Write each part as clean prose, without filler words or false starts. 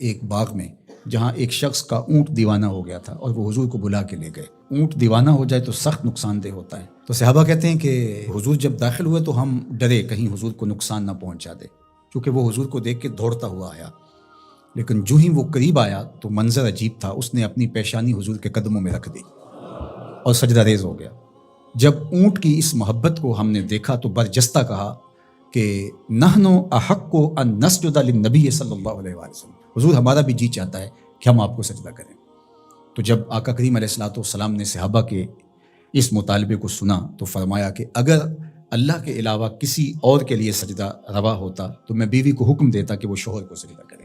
ایک باغ میں جہاں ایک شخص کا اونٹ دیوانہ ہو گیا تھا اور وہ حضور کو بلا کے لے گئے۔ اونٹ دیوانہ ہو جائے تو سخت نقصان دہ ہوتا ہے، تو صحابہ کہتے ہیں کہ حضور جب داخل ہوئے تو ہم ڈرے کہیں حضور کو نقصان نہ پہنچا دے، کیونکہ وہ حضور کو دیکھ کے دوڑتا ہوا آیا، لیکن جو ہی وہ قریب آیا تو منظر عجیب تھا، اس نے اپنی پیشانی حضور کے قدموں میں رکھ دی اور سجدہ ریز ہو گیا۔ جب اونٹ کی اس محبت کو ہم نے دیکھا تو برجستہ کہا کہ نحن احق ان نسجد للنبی صلی اللہ علیہ وسلم، حضور ہمارا بھی جی چاہتا ہے کہ ہم آپ کو سجدہ کریں۔ تو جب آقا کریم علیہ الصلوۃ والسلام نے صحابہ کے اس مطالبے کو سنا تو فرمایا کہ اگر اللہ کے علاوہ کسی اور کے لیے سجدہ روا ہوتا تو میں بیوی کو حکم دیتا کہ وہ شوہر کو سجدہ کرے۔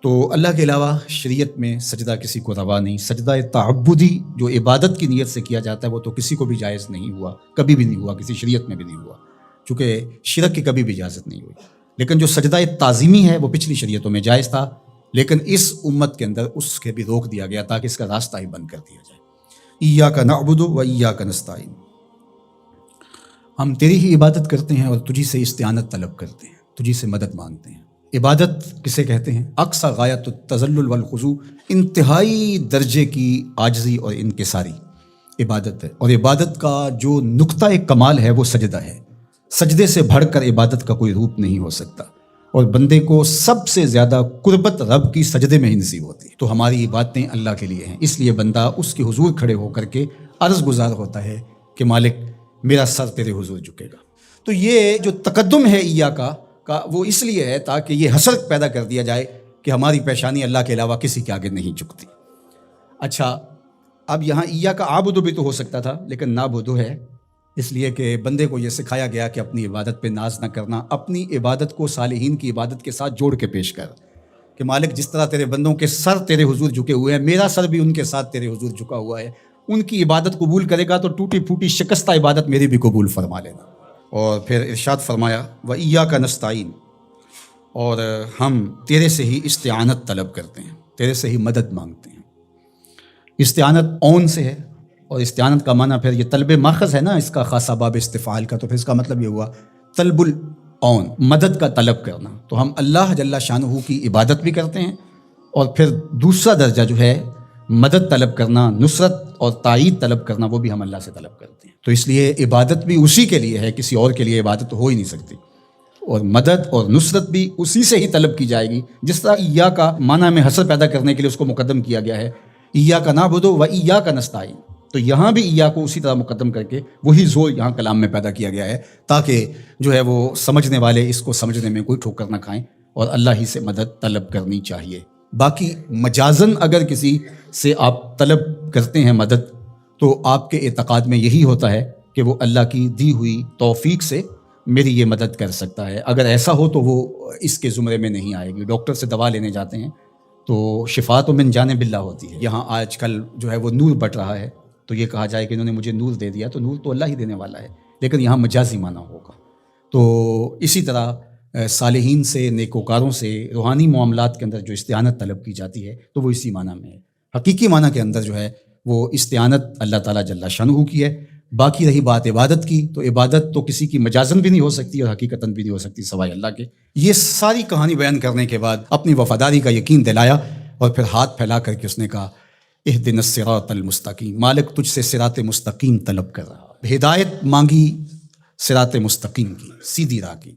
تو اللہ کے علاوہ شریعت میں سجدہ کسی کو روا نہیں۔ سجدہ تعبدی جو عبادت کی نیت سے کیا جاتا ہے وہ تو کسی کو بھی جائز نہیں ہوا، کبھی بھی نہیں ہوا، کسی شریعت میں بھی نہیں ہوا، چونکہ شرک کی کبھی بھی اجازت نہیں ہوئی۔ لیکن جو سجدہ تعظیمی ہے وہ پچھلی شریعتوں میں جائز تھا، لیکن اس امت کے اندر اس کے بھی روک دیا گیا تاکہ اس کا راستہ ہی بند کر دیا جائے۔ ایاک نعبد و ایاک نستعین، ہم تیری ہی عبادت کرتے ہیں اور تجھی سے استعانت طلب کرتے ہیں، تجھی سے مدد مانگتے ہیں۔ عبادت کسے کہتے ہیں؟ اقصی غایت التذلل والخضوع، انتہائی درجے کی عاجزی اور انکساری عبادت ہے، اور عبادت کا جو نقطہ کمال ہے وہ سجدہ ہے۔ سجدے سے بڑھ کر عبادت کا کوئی روپ نہیں ہو سکتا، اور بندے کو سب سے زیادہ قربت رب کی سجدے میں ہی نصیب ہوتی ہے۔ تو ہماری عبادتیں اللہ کے لیے ہیں، اس لیے بندہ اس کے حضور کھڑے ہو کر کے عرض گزار ہوتا ہے کہ مالک میرا سر تیرے حضور جھکے گا۔ تو یہ جو تقدم ہے ایاک کا وہ اس لیے ہے تاکہ یہ حسرت پیدا کر دیا جائے کہ ہماری پیشانی اللہ کے علاوہ کسی کے آگے نہیں جھکتی۔ اچھا، اب یہاں ایاک اعبد بھی تو ہو سکتا تھا، لیکن نعبد ہے، اس لیے کہ بندے کو یہ سکھایا گیا کہ اپنی عبادت پہ ناز نہ کرنا، اپنی عبادت کو صالحین کی عبادت کے ساتھ جوڑ کے پیش کر کہ مالک جس طرح تیرے بندوں کے سر تیرے حضور جھکے ہوئے ہیں، میرا سر بھی ان کے ساتھ تیرے حضور جھکا ہوا ہے، ان کی عبادت قبول کرے گا تو ٹوٹی پھوٹی شکستہ عبادت میری بھی قبول فرما لینا۔ اور پھر ارشاد فرمایا وَإِيَّاكَ نَسْتَعِينُ، اور ہم تیرے سے ہی استعانت طلب کرتے ہیں، تیرے سے ہی مدد مانگتے ہیں۔ استعانت اون سے ہے، اور استعانت کا معنی پھر یہ طلب ماخذ ہے نا اس کا، خاصہ باب استفعال کا، تو پھر اس کا مطلب یہ ہوا طلب الاون، مدد کا طلب کرنا۔ تو ہم اللہ جل شانہ کی عبادت بھی کرتے ہیں، اور پھر دوسرا درجہ جو ہے مدد طلب کرنا، نصرت اور تائید طلب کرنا، وہ بھی ہم اللہ سے طلب کرتے ہیں۔ تو اس لیے عبادت بھی اسی کے لیے ہے، کسی اور کے لیے عبادت ہو ہی نہیں سکتی، اور مدد اور نصرت بھی اسی سے ہی طلب کی جائے گی۔ جس طرح ایاک معنی میں حسر پیدا کرنے کے لیے اس کو مقدم کیا گیا ہے، ایاک نعبد و ایاک نستعین، تو یہاں بھی ایاک کو اسی طرح مقدم کر کے وہی زور یہاں کلام میں پیدا کیا گیا ہے تاکہ جو ہے وہ سمجھنے والے اس کو سمجھنے میں کوئی ٹھوکر نہ کھائیں، اور اللہ ہی سے مدد طلب کرنی چاہیے۔ باقی مجازن اگر کسی سے آپ طلب کرتے ہیں مدد، تو آپ کے اعتقاد میں یہی ہوتا ہے کہ وہ اللہ کی دی ہوئی توفیق سے میری یہ مدد کر سکتا ہے۔ اگر ایسا ہو تو وہ اس کے زمرے میں نہیں آئے گی۔ ڈاکٹر سے دوا لینے جاتے ہیں تو شفا تو من جانب اللہ ہوتی ہے۔ یہاں آج کل جو ہے وہ نور بٹ رہا ہے، تو یہ کہا جائے کہ انہوں نے مجھے نور دے دیا، تو نور تو اللہ ہی دینے والا ہے، لیکن یہاں مجازی معنی ہوگا۔ تو اسی طرح صالحین سے، نیکوکاروں سے روحانی معاملات کے اندر جو استعانت طلب کی جاتی ہے تو وہ اسی معنی میں ہے۔ حقیقی معنی کے اندر جو ہے وہ استعانت اللہ تعالیٰ جل شانہ کی ہے۔ باقی رہی بات عبادت کی، تو عبادت تو کسی کی مجازن بھی نہیں ہو سکتی اور حقیقتاً بھی نہیں ہو سکتی سوائے اللہ کے۔ یہ ساری کہانی بیان کرنے کے بعد اپنی وفاداری کا یقین دلایا، اور پھر ہاتھ پھیلا کر کے اس نے کہا اہدنا الصراط المستقیم، مالک تجھ سے صراط مستقیم طلب کر رہا، ہدایت مانگی صراط مستقیم کی، سیدھی راہ کی۔